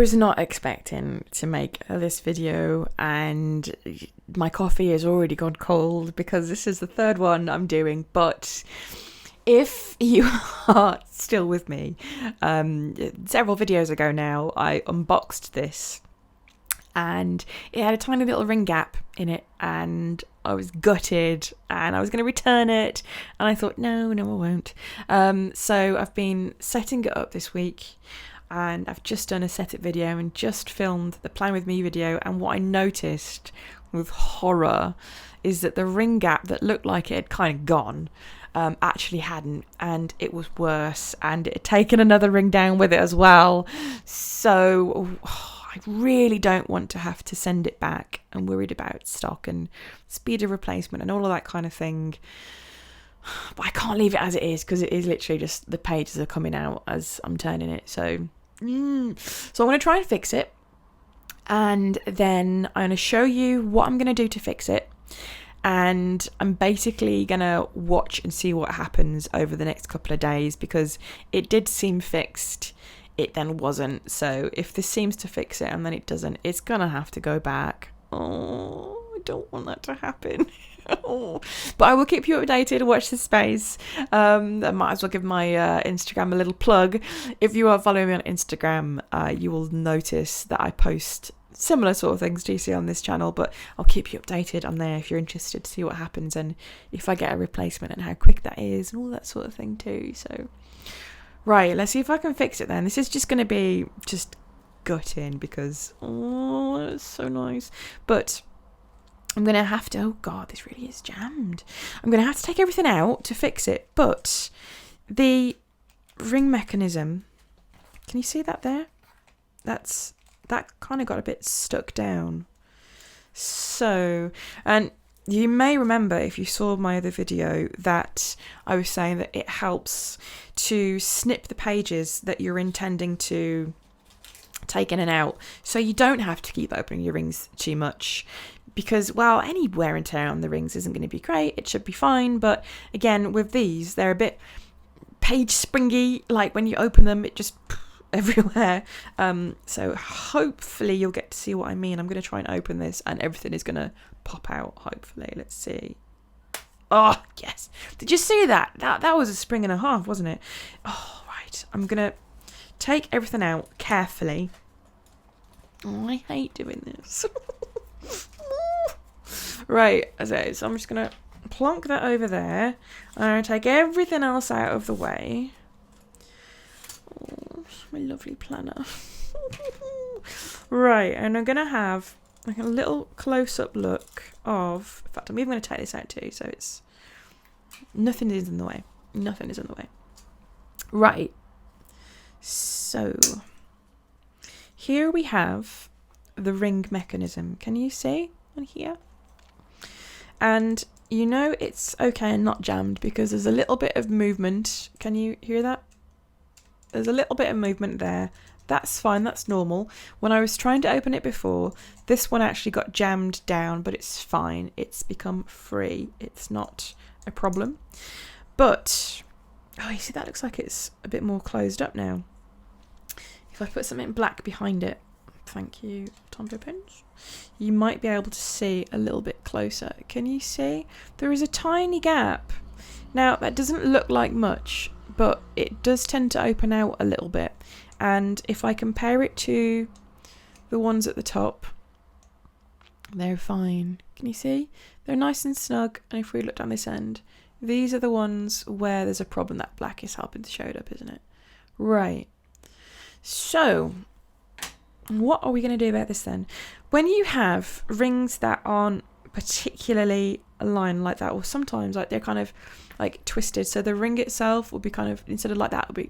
was not expecting to make this video, and my coffee has already gone cold because this is the third one I'm doing. But if you are still with me, several videos ago now, I unboxed this, and it had a tiny little ring gap in it, and I was gutted, and I was going to return it, and I thought, no, I won't. So I've been setting it up this week, and I've just done a setup video and just filmed the Plan With Me video, and what I noticed with horror is that the ring gap that looked like it had kind of gone actually hadn't, and it was worse, and it had taken another ring down with it as well. So I really don't want to have to send it back. I'm worried about stock and speed of replacement and all of that kind of thing. But I can't leave it as it is, because it is literally just the pages are coming out as I'm turning it. So I'm going to try and fix it. And then I'm going to show you what I'm going to do to fix it. And I'm basically going to watch and see what happens over the next couple of days, because it did seem fixed. It then wasn't. So if this seems to fix it and then it doesn't, it's going to have to go back. Oh, I don't want that to happen. But I will keep you updated. Watch this space. I might as well give my Instagram a little plug. If you are following me on Instagram, you will notice that I post similar sort of things to you see on this channel, but I'll keep you updated on there if you're interested to see what happens and if I get a replacement and how quick that is and all that sort of thing too. So right, let's see if I can fix it then. This is just going to be just gutting because it's so nice, but I'm going to have to, oh god, this really is jammed. I'm going to have to take everything out to fix it, but the ring mechanism, can you see that there? That kind of got a bit stuck down. So, and you may remember if you saw my other video that I was saying that it helps to snip the pages that you're intending to take in and out, so you don't have to keep opening your rings too much. Because, well, any wear and tear on the rings isn't going to be great. It should be fine. But again, with these, they're a bit page springy. Like when you open them, it just everywhere. So hopefully you'll get to see what I mean. I'm going to try and open this and everything is going to pop out, hopefully. Let's see. Oh, yes. Did you see that? That was a spring and a half, wasn't it? Oh, right. I'm going to take everything out carefully. Oh, I hate doing this. Right, so I'm just going to plonk that over there. I'm going to take everything else out of the way. Oh, my lovely planner. Right, and I'm going to have like a little close-up look of... In fact, I'm even going to take this out too, so it's... Nothing is in the way. Nothing is in the way. Right. So, here we have the ring mechanism. Can you see on here? And you know it's okay and not jammed because there's a little bit of movement. Can you hear that? There's a little bit of movement there. That's fine, that's normal. When I was trying to open it before, this one actually got jammed down, but it's fine. It's become free. It's not a problem. But, oh, you see that looks like it's a bit more closed up now. If I put something black behind it, thank you, Tombow pins, you might be able to see a little bit closer. Can you see? There is a tiny gap. Now, that doesn't look like much, but it does tend to open out a little bit. And if I compare it to the ones at the top, they're fine. Can you see? They're nice and snug. And if we look down this end, these are the ones where there's a problem. That black is helping to show it up, isn't it? Right. So, what are we going to do about this then? When you have rings that aren't particularly aligned like that, or sometimes like they're kind of like twisted, so the ring itself will be kind of, instead of like that, will be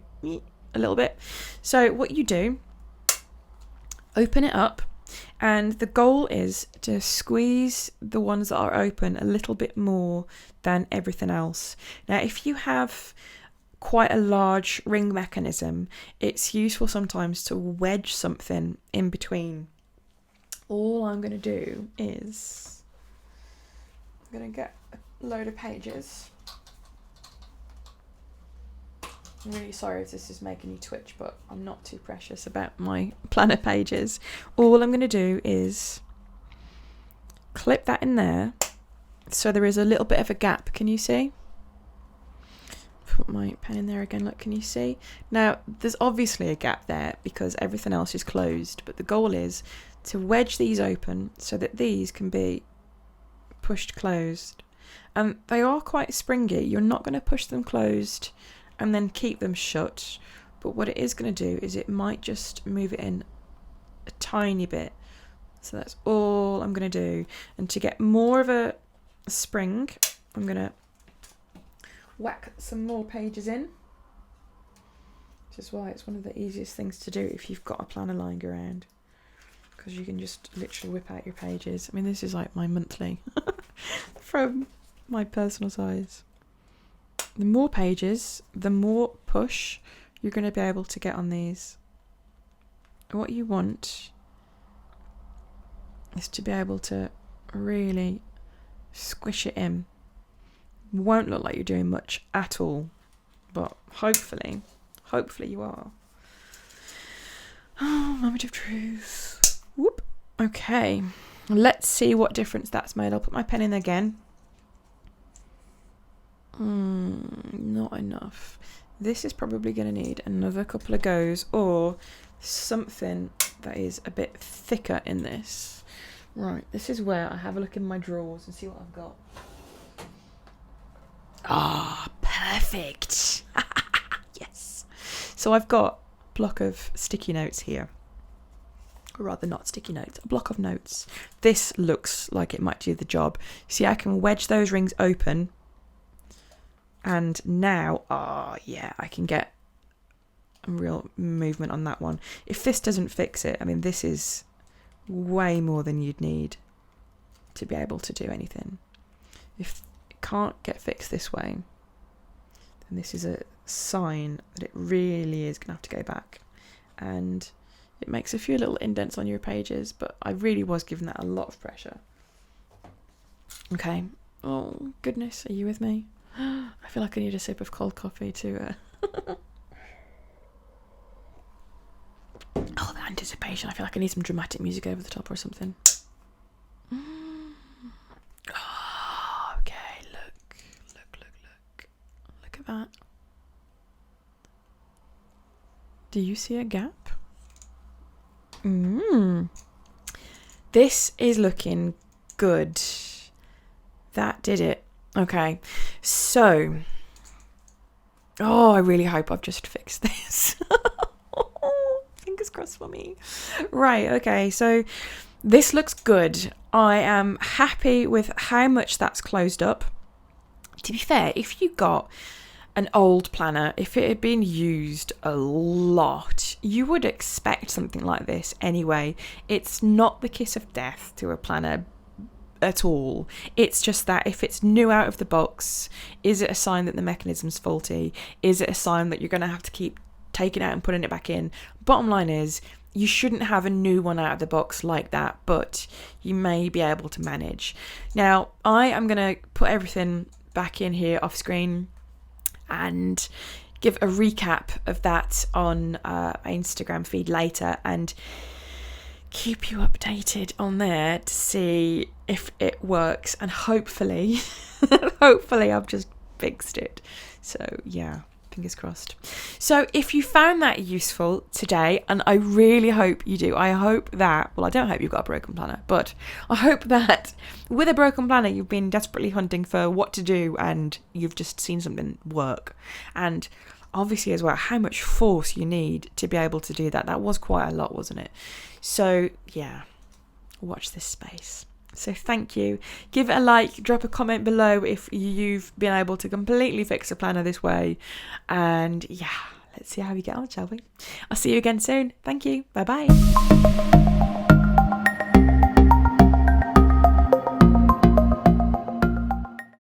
a little bit. So what you do, open it up, and the goal is to squeeze the ones that are open a little bit more than everything else. Now, if you have quite a large ring mechanism, it's useful sometimes to wedge something in between. All I'm going to do is I'm going to get a load of pages I'm really sorry if this is making you twitch, but I'm not too precious about my planner pages. All I'm going to do is clip that in there so there is a little bit of a gap. Can you see? Put my pen in there again. Look, can you see? Now, there's obviously a gap there because everything else is closed, but the goal is to wedge these open so that these can be pushed closed. And they are quite springy. You're not going to push them closed and then keep them shut, but what it is going to do is it might just move it in a tiny bit. So that's all I'm going to do. And to get more of a spring, I'm going to whack some more pages in, which is why it's one of the easiest things to do if you've got a planner lying around, because you can just literally whip out your pages. I mean, this is like my monthly from my personal size. The more pages, the more push you're going to be able to get on these. What you want is to be able to really squish it in. Won't look like you're doing much at all, but hopefully you are. Oh, moment of truth. Whoop. Okay, let's see what difference that's made. I'll put my pen in again. Not enough. This is probably going to need another couple of goes or something that is a bit thicker in this. Right, this is where I have a look in my drawers and see what I've got. Ah, perfect. Yes. So I've got a block of sticky notes here. Or rather not sticky notes, a block of notes. This looks like it might do the job. See, I can wedge those rings open. And now, I can get a real movement on that one. If this doesn't fix it, I mean, this is way more than you'd need to be able to do anything. If it can't get fixed this way, then this is a sign that it really is going to have to go back. And it makes a few little indents on your pages, but I really was giving that a lot of pressure. Okay. Oh, goodness. Are you with me? I feel like I need a sip of cold coffee to... Oh, the anticipation. I feel like I need some dramatic music over the top or something. Oh, okay, look. Look at that. Do you see a gap? This is looking good. That did it. Okay, so, I really hope I've just fixed this. Fingers crossed for me. Right, okay, so this looks good. I am happy with how much that's closed up. To be fair, if you got an old planner, if it had been used a lot, you would expect something like this anyway. It's not the kiss of death to a planner at all. It's just that if it's new out of the box, is it a sign that the mechanism's faulty? Is it a sign that you're going to have to keep taking it out and putting it back in? Bottom line is, you shouldn't have a new one out of the box like that, but you may be able to manage. Now, I am going to put everything back in here off screen and give a recap of that on my Instagram feed later, and keep you updated on there to see if it works, and hopefully I've just fixed it. So yeah, fingers crossed. So if you found that useful today, and I really hope you do, I hope that, well, I don't hope you've got a broken planner, but I hope that with a broken planner you've been desperately hunting for what to do and you've just seen something work. And obviously as well, how much force you need to be able to do that. That was quite a lot, wasn't it? So yeah, watch this space. So thank you. Give it a like, drop a comment below if you've been able to completely fix a planner this way. And yeah, let's see how we get on, shall we? I'll see you again soon. Thank you. Bye bye.